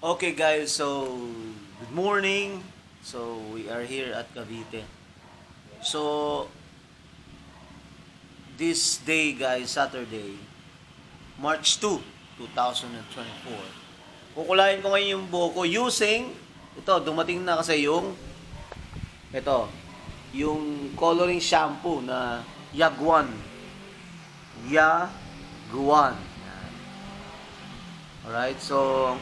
Okay guys, so good morning. So we are here at Cavite. So this day guys, Saturday, March 2, 2024. Kukulayin ko ngayon yung buhok ko using ito, dumating na kasi ito, yung coloring shampoo na Yaguan. Yaguan. Alright, so ang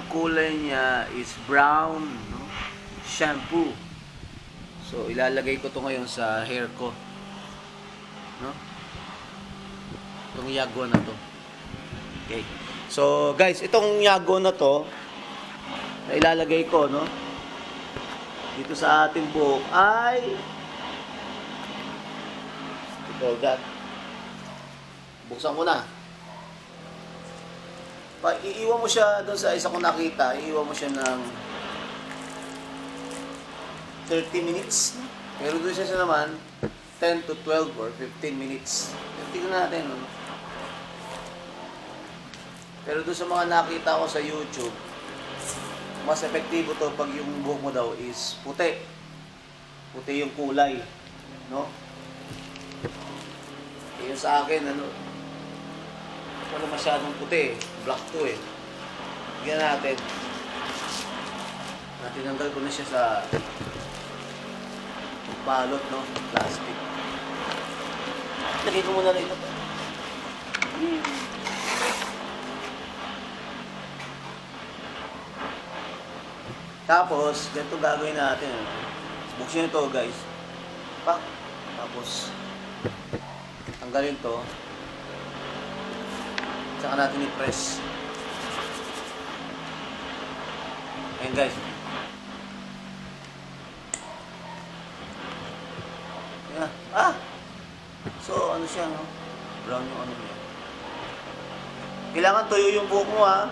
kulay niya is brown, no? Shampoo. So ilalagay ko to ngayon sa hair ko, no? Itong Yago na to. Okay. So guys, itong Yago na to na ilalagay ko, no? Dito sa ating buhok ay ito, that. Buksan ko na. Iiwan mo siya doon sa isa kong nakita, iiwan mo siya ng 30 minutes. Pero doon siya naman 10 to 12 or 15 minutes. Tignan natin, no? Pero doon sa mga nakita ko sa YouTube, mas epektibo to pag yung buhok mo daw is puti. Puti yung kulay, no? Yung sa akin, wala masyadong puti, black to eh. Tignan natin. Tinanggal ko na siya sa balot, no? Plastic. Lagay ko muna rin ito. Tapos, ganito gagawin natin. Buksin ito, guys. Pak. Tapos, tanggalin to. Saka natin i-press. Ayan guys. Ayan. So ano siya, no? Brown yung ano niya. Kailangan tuyo yung buhok mo, ha?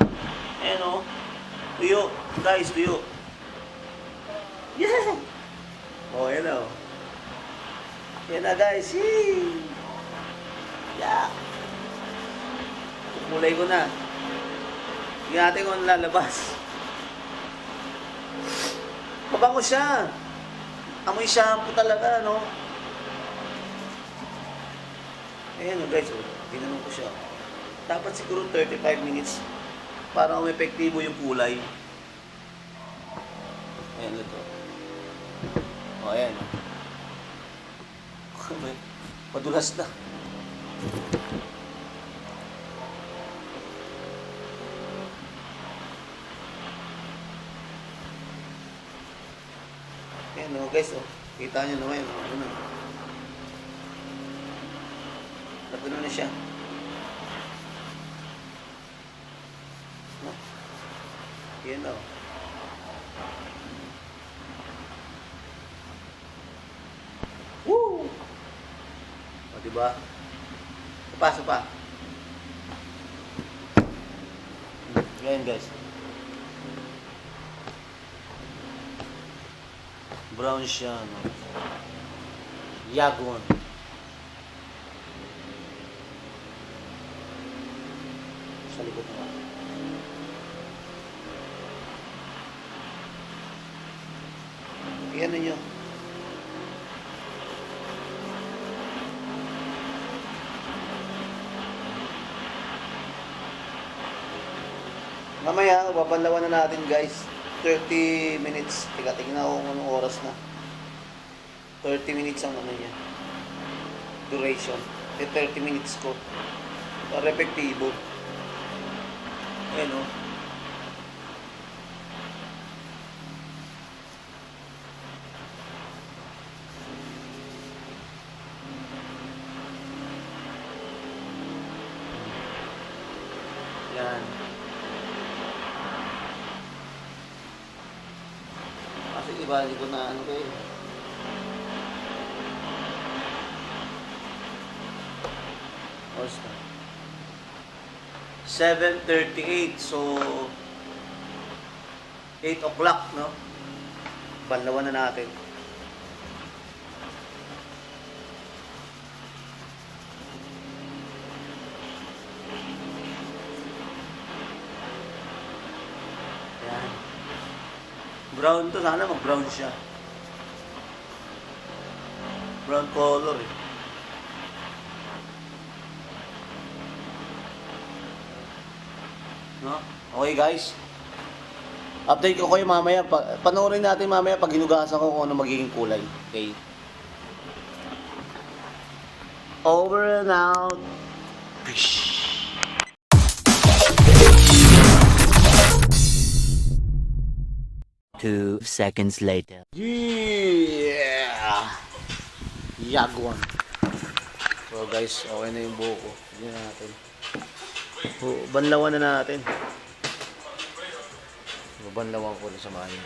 Ayan, no? Tuyo. Guys, tuyo. Yeah! Oh, ayan, oh. Ayan na guys. Yee! Yeah! Kulay ko na. Tingnan natin kung lalabas. Mabango siya. Amoy shampoo talaga, no? Ayan, guys, oh. Tinanong ko siya. Dapat siguro 35 minutes para umepektibo yung kulay. Ayan, ito. O, ayan. Padulas na. Ayan, no, guys, oh. Kita nyo naman, ano. Natuloy na siya. No? Ayan, oh. Woo! O, diba? Sapa, sapa. Ayan, guys. Brown siya, no? Yaguan. Sa likod naman. Iyan ninyo. Mamaya, babanlawan na natin, guys. 30 minutes. Tingnan ko kung anong oras na. 30 minutes ang ano niya. Duration. 30 minutes ko. Para epektibo. Ayan, o. Yan. Kasi iba, hindi ko na ano kayo. Oras na. 7:38. So 8 o'clock, no? Banlawan na natin. Yan. Brown to. Sana mag-brown siya. Brown color eh. No? Okay guys. Update ko kayo mamaya. Panoorin natin mamaya pag hinugasan ko kung ano magiging kulay. Okay. Over and out. Peace. 2 seconds later. Yeah! Yagwan. So guys, okay na yung buhok ko. Hindi na natin. Banlawan na natin. Banlawan ko na sa mga yun.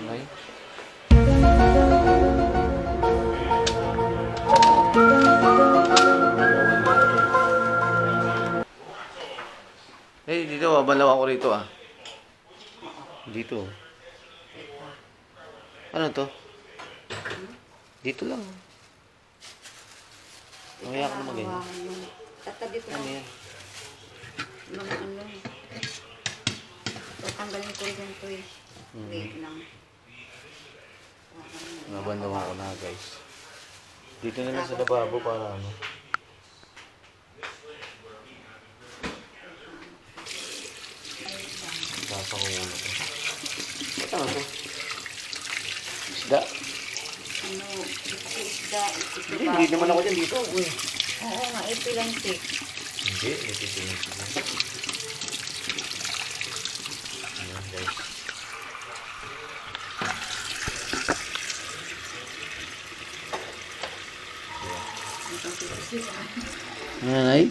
Okay. Eh, dito, banlawan ko rito ah. Dito. Ano to? Dito lang. Mamaya ako mag-ganyan. Tatabi ko Ano lang. yan? Mga ano. Tatanggalin ko rin ito eh. Wait lang. Nabandawan ko na guys. Dito na lang sa lababo para ano. Sasa ko muna to. Ba't ano to? Isda? Ano, ito isda. Ito Hindi naman ako dyan dito. Uy. Oo nga, ito lang tik. Hindi, ito lang sila. Ayan guys. Ayan ay.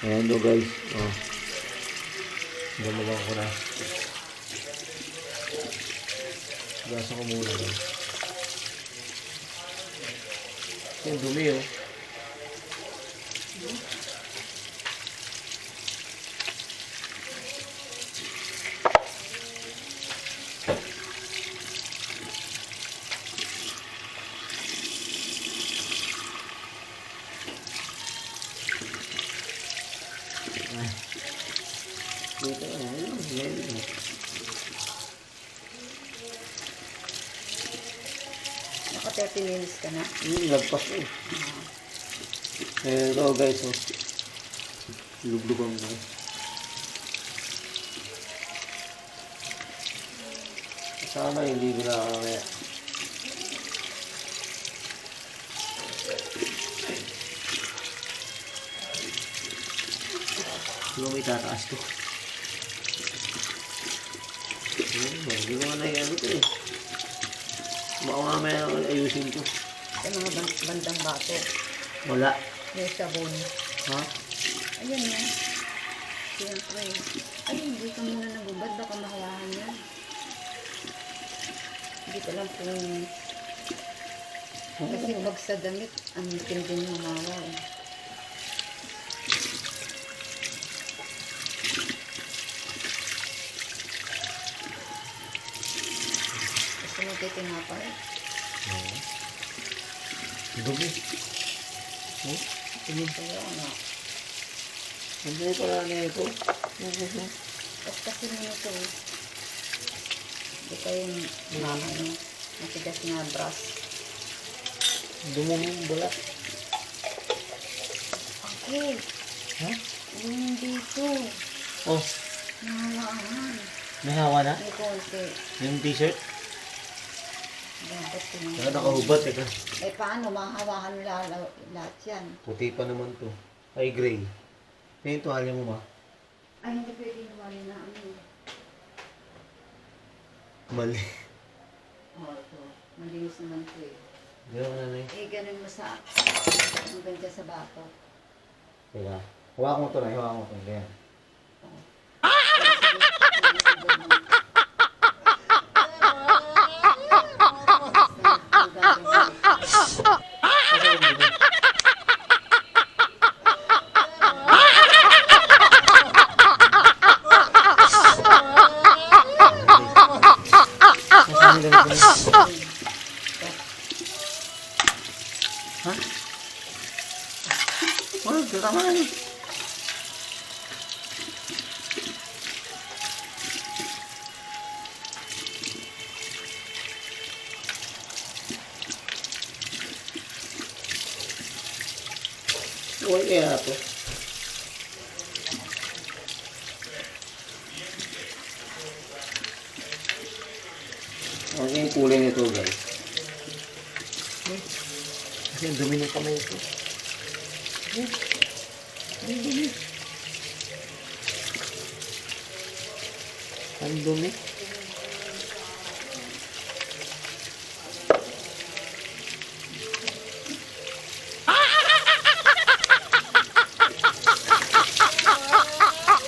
Ayan do guys. Oh. Gamawa ko na. Gasa ko muna guys. Yung dumi oh. Dito ayun. Naka 30 minutes ka na. Lagpas eh. Ito guys oh. Luglugan mo. Sana hindi ko na kaya. Hindi mo itataas to. Hindi ko nga naiano to eh. Baka mamaya ayusin to. Sa mga bandang bato. Wala. May sabon. Ha? Ayan yan. Siyempre. Ay, hindi ka muna nagubad. Baka mahawahan yan. Hindi ko lang kung... Kasi pag sa damit, ang tindi ng mahawa eh. Gusto mo tayo tinapay? Oo. Dumi. Oh? Kaya nga. Hindi pala na ito. Tapos kasi nito, hindi kayong ano, matigas na brush. Dumong balat. Okay. Ha? Yung dito. Oh, Nahawaan. may hawa na? May konti. Yung t-shirt? Dapat Kaya nakahubad eh ka. Eh paano, mahawakan lahat yan. Puti pa naman to. Ay, gray. Tingin ito, halya mo ma. Ay, hindi pwede nawali na ano. Mali. Oh, ito. Malinis naman ito eh. Gano'n ka nanay. Eh, ganun mo sa, ang ganda sa bato. Teka. Huwag mo ito na, huwag mo ito. Ganyan. Ha? Wag, tama na yun. Okay kaya ito? Ano yung kulay nito, guys? Kasi ang dumi ng kamay ito. Ang dumi. Ang dumi.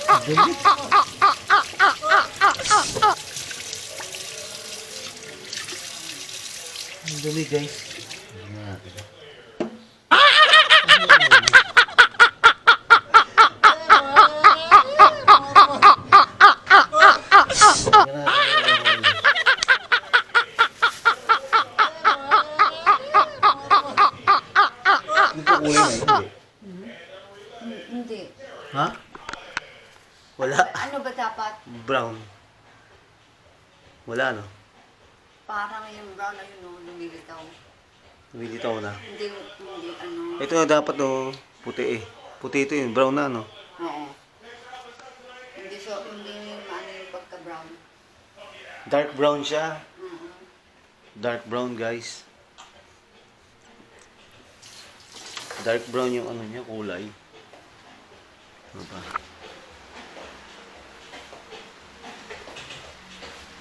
Ang dumi. Ang dumi, guys. Tingnan natin. Ito kulay na, hindi. Hindi. Ha? Wala. Ano ba dapat? Brown. Wala, no? Parang yung brown na yun, no, lumilitaw. Lumilitaw na. Hindi, ano. Ito na dapat, no? Puti eh. Puti ito yun. Brown na, no? Oo. Hindi ano yung pagka-brown. Dark brown siya. Oo. Dark brown, guys. Dark brown yung ano niya, kulay. Ano ba?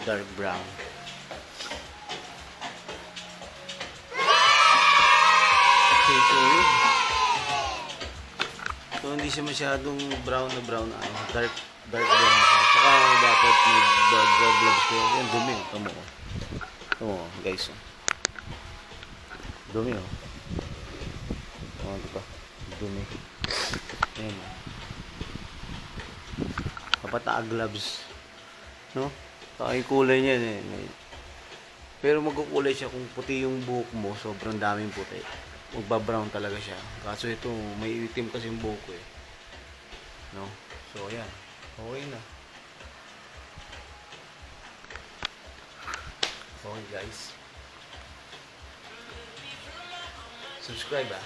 Dark brown. Okay, so yun. So hindi siya masyadong brown na brown. Dark brown siya. Saka dapat mag-gloves ko. Yan, dumi. Tama ko. Oo, guys. Dumi, oh. Diba? Dumi. Ayan. Dapat na-gloves. No? Saka yung kulay niya. Pero magkukulay siya kung puti yung buhok mo. Sobrang daming puti. Magba-brown talaga siya. Kaso ito, may itim kasi yung buhok ko eh. No? So, ayan. Okay na. Okay, guys. Subscribe, ah.